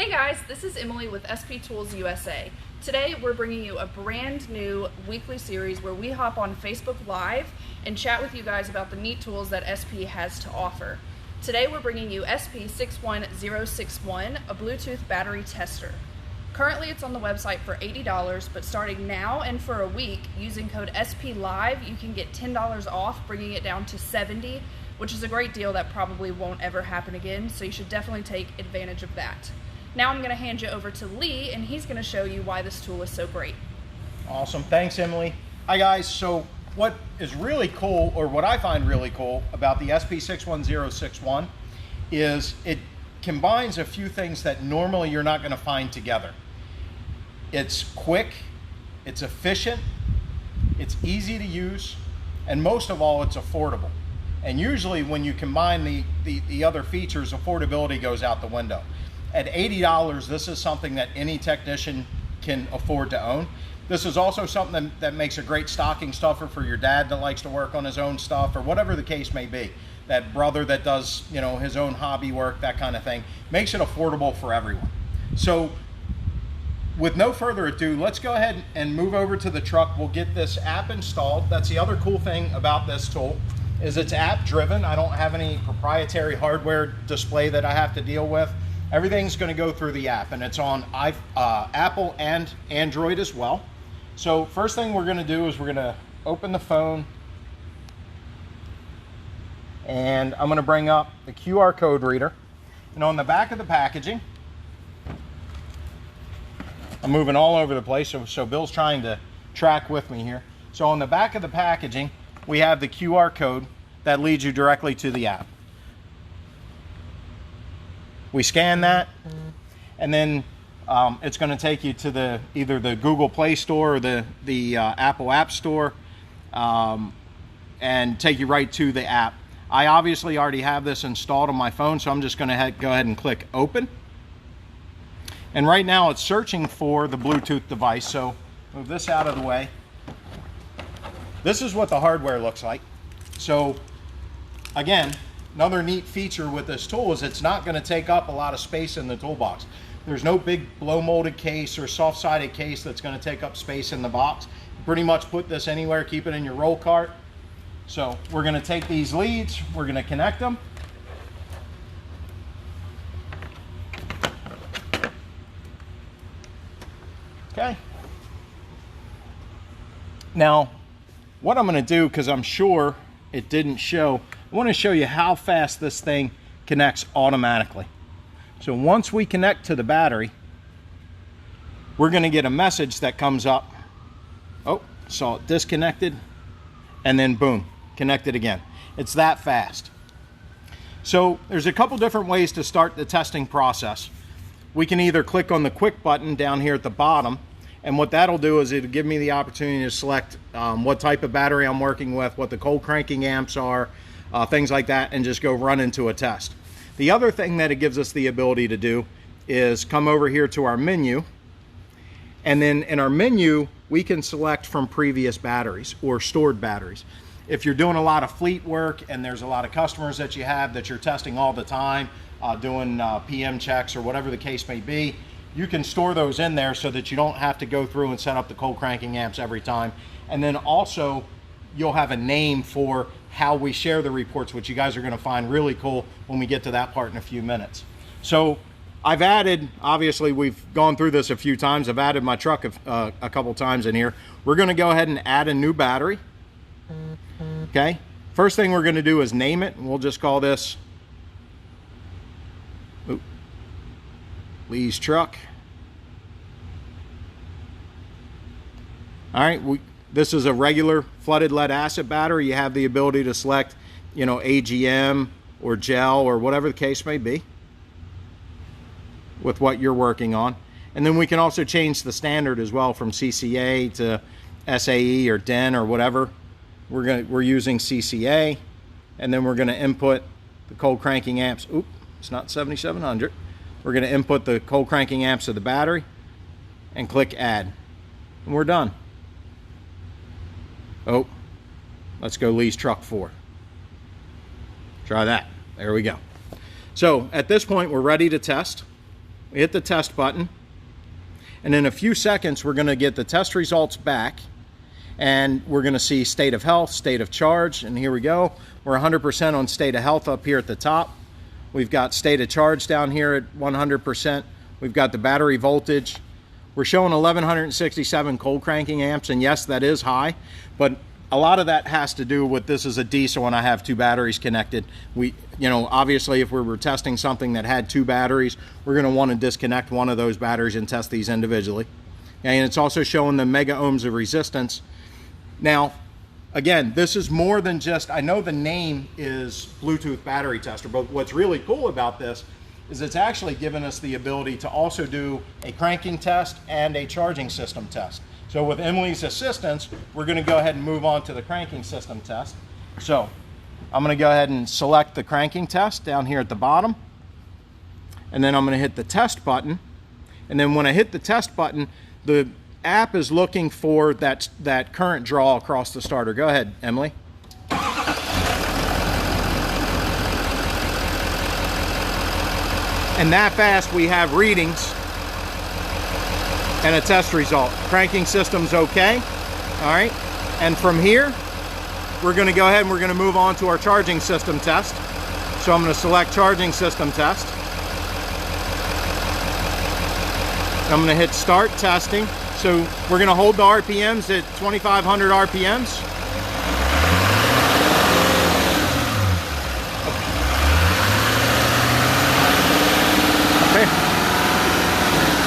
Hey guys, this is Emily with SP Tools USA. Today we're bringing you a brand new weekly series where we hop on Facebook Live and chat with you guys about the neat tools that SP has to offer. Today we're bringing you SP61061, a Bluetooth Battery Tester. Currently it's on the website for $80, but starting now and for a week, using code SPLIVE, you can get $10 off, bringing it down to $70, which is a great deal that probably won't ever happen again, so you should definitely take advantage of that. Now I'm going to hand you over to Lee, and he's going to show you why this tool is so great. Awesome. Thanks, Emily. Hi, guys. So what is really cool, or what I find really cool about the SP61061 is it combines a few things that normally you're not going to find together. It's quick, it's efficient, it's easy to use, and most of all, it's affordable. And usually when you combine the other features, affordability goes out the window. At $80, this is something that any technician can afford to own. This is also something that makes a great stocking stuffer for your dad that likes to work on his own stuff, or whatever the case may be. That brother that does, you know, his own hobby work, that kind of thing. Makes it affordable for everyone. So with no further ado, let's go ahead and move over to the truck. We'll get this app installed. That's the other cool thing about this tool, is it's app driven. I don't have any proprietary hardware display that I have to deal with. Everything's going to go through the app, and it's on Apple and Android as well. So first thing we're going to do is we're going to open the phone, and I'm going to bring up the QR code reader. And on the back of the packaging, I'm moving all over the place, so Bill's trying to track with me here. So on the back of the packaging, we have the QR code that leads you directly to the app. We scan that, and then it's going to take you to either the Google Play Store or the Apple App Store, and take you right to the app. I obviously already have this installed on my phone, so I'm just going to go ahead and click Open. And right now it's searching for the Bluetooth device, so move this out of the way. This is what the hardware looks like. So again, another neat feature with this tool is it's not going to take up a lot of space in the toolbox. There's no big blow molded case or soft sided case that's going to take up space in the box. You pretty much put this anywhere, keep it in your roll cart. So we're going to take these leads, we're going to connect them. Okay. Now, what I'm going to do, because I'm sure it didn't show, I want to show you how fast this thing connects automatically. So once we connect to the battery, we're going to get a message that comes up. Oh, saw it disconnected, and then boom, connected again. It's that fast. So there's a couple different ways to start the testing process. We can either click on the quick button down here at the bottom, and what that'll do is it'll give me the opportunity to select what type of battery I'm working with, what the cold cranking amps are, things like that, and just go run into a test. The other thing that it gives us the ability to do is come over here to our menu, and then in our menu we can select from previous batteries or stored batteries. If you're doing a lot of fleet work and there's a lot of customers that you have that you're testing all the time, doing PM checks or whatever the case may be, you can store those in there so that you don't have to go through and set up the cold cranking amps every time. And then also you'll have a name for how we share the reports, which you guys are going to find really cool when we get to that part in a few minutes. So I've added, obviously we've gone through this a few times, I've added my truck a couple times in here. We're going to go ahead and add a new battery. Okay, first thing we're going to do is name it, and we'll just call this Lee's truck. All right, this is a regular flooded lead acid battery. You have the ability to select, you know, AGM or gel or whatever the case may be with what you're working on. And then we can also change the standard as well from CCA to SAE or DEN or whatever. We're using CCA, and then we're going to input the cold cranking amps. Oop, it's not 7700. We're going to input the cold cranking amps of the battery and click add, and we're done. Oh, let's go Lee's truck 4. Try that. There we go. So at this point we're ready to test. We hit the test button, and in a few seconds we're going to get the test results back, and we're going to see state of health, state of charge, and here we go. We're 100% on state of health up here at the top. We've got state of charge down here at 100%. We've got the battery voltage. We're showing 1167 cold cranking amps, and yes, that is high, but a lot of that has to do with this is a diesel and I have two batteries connected. Obviously if we were testing something that had two batteries, we're going to want to disconnect one of those batteries and test these individually. And it's also showing the mega ohms of resistance. Now, again, this is more than just, I know the name is Bluetooth Battery Tester, but what's really cool about this is it's actually given us the ability to also do a cranking test and a charging system test. So with Emily's assistance, we're going to go ahead and move on to the cranking system test. So I'm going to go ahead and select the cranking test down here at the bottom. And then I'm going to hit the test button. And then when I hit the test button, the app is looking for that current draw across the starter. Go ahead, Emily. And that fast we have readings and a test result. Cranking system's okay. All right. And from here, we're going to go ahead and we're going to move on to our charging system test. So I'm going to select charging system test. I'm going to hit start testing. So we're going to hold the RPMs at 2,500 RPMs.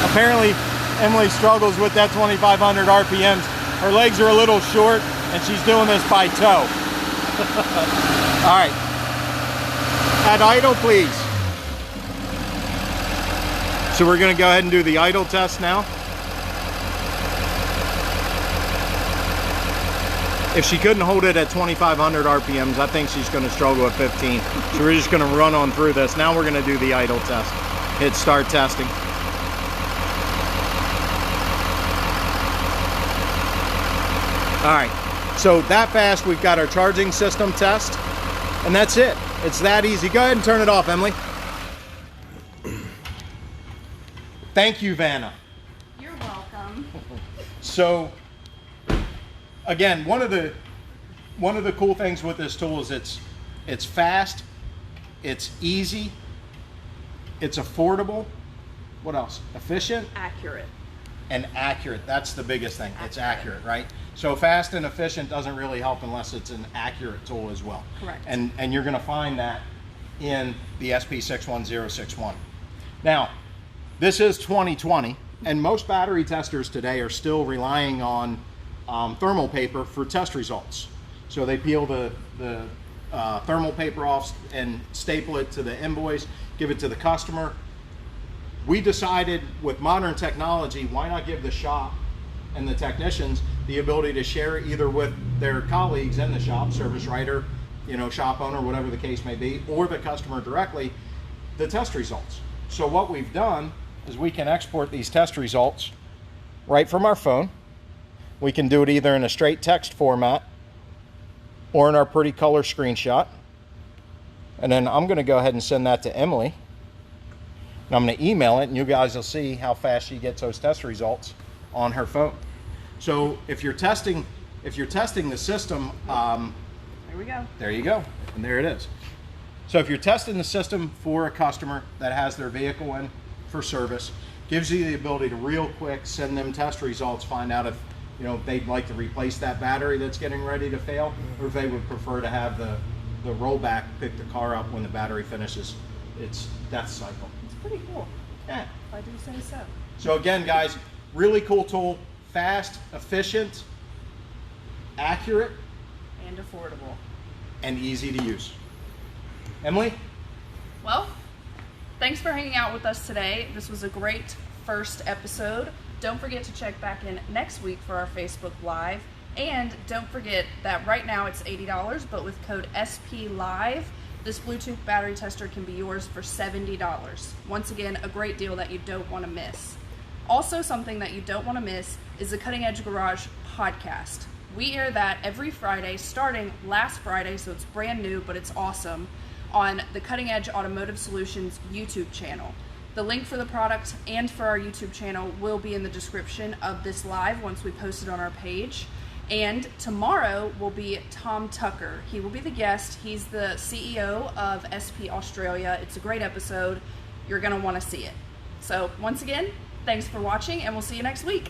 Apparently, Emily struggles with that 2,500 RPMs. Her legs are a little short, and she's doing this by toe. All right. At idle, please. So we're going to go ahead and do the idle test now. If she couldn't hold it at 2,500 RPMs, I think she's going to struggle at 15. So we're just going to run on through this. Now we're going to do the idle test. Hit start testing. All right, so that fast we've got our charging system test, and that's it. It's that easy. Go ahead and turn it off, Emily. Thank you, Vanna. You're welcome. So, again, one of the cool things with this tool is it's fast, it's easy, it's affordable. What else? Efficient? Accurate. And accurate. That's the biggest thing. It's accurate, right? So fast and efficient doesn't really help unless it's an accurate tool as well. Correct. And you're going to find that in the SP61061. Now, this is 2020, and most battery testers today are still relying on thermal paper for test results. So they peel the thermal paper off and staple it to the invoice, give it to the customer. We decided with modern technology, why not give the shop and the technicians the ability to share either with their colleagues in the shop, service writer, shop owner, whatever the case may be, or the customer directly, the test results. So what we've done is we can export these test results right from our phone. We can do it either in a straight text format or in our pretty color screenshot. And then I'm going to go ahead and send that to Emily. And I'm going to email it, and you guys will see how fast she gets those test results on her phone. So if you're testing the system, there we go. There you go, and there it is. So if you're testing the system for a customer that has their vehicle in for service, gives you the ability to real quick send them test results, find out if they'd like to replace that battery that's getting ready to fail, or if they would prefer to have the rollback pick the car up when the battery finishes its death cycle. It's pretty cool. Yeah. If I do say so. So again, guys, really cool tool, fast, efficient, accurate, and affordable. And easy to use. Emily? Well, thanks for hanging out with us today. This was a great first episode. Don't forget to check back in next week for our Facebook Live. And don't forget that right now it's $80, but with code SPLive, this Bluetooth battery tester can be yours for $70. Once again, a great deal that you don't want to miss. Also, something that you don't want to miss is the Cutting Edge Garage podcast. We air that every Friday, starting last Friday, so it's brand new, but it's awesome, on the Cutting Edge Automotive Solutions YouTube channel. The link for the product and for our YouTube channel will be in the description of this live once we post it on our page. And tomorrow will be Tom Tucker. He will be the guest. He's the CEO of SP Australia. It's a great episode. You're going to want to see it. So once again, thanks for watching, and we'll see you next week.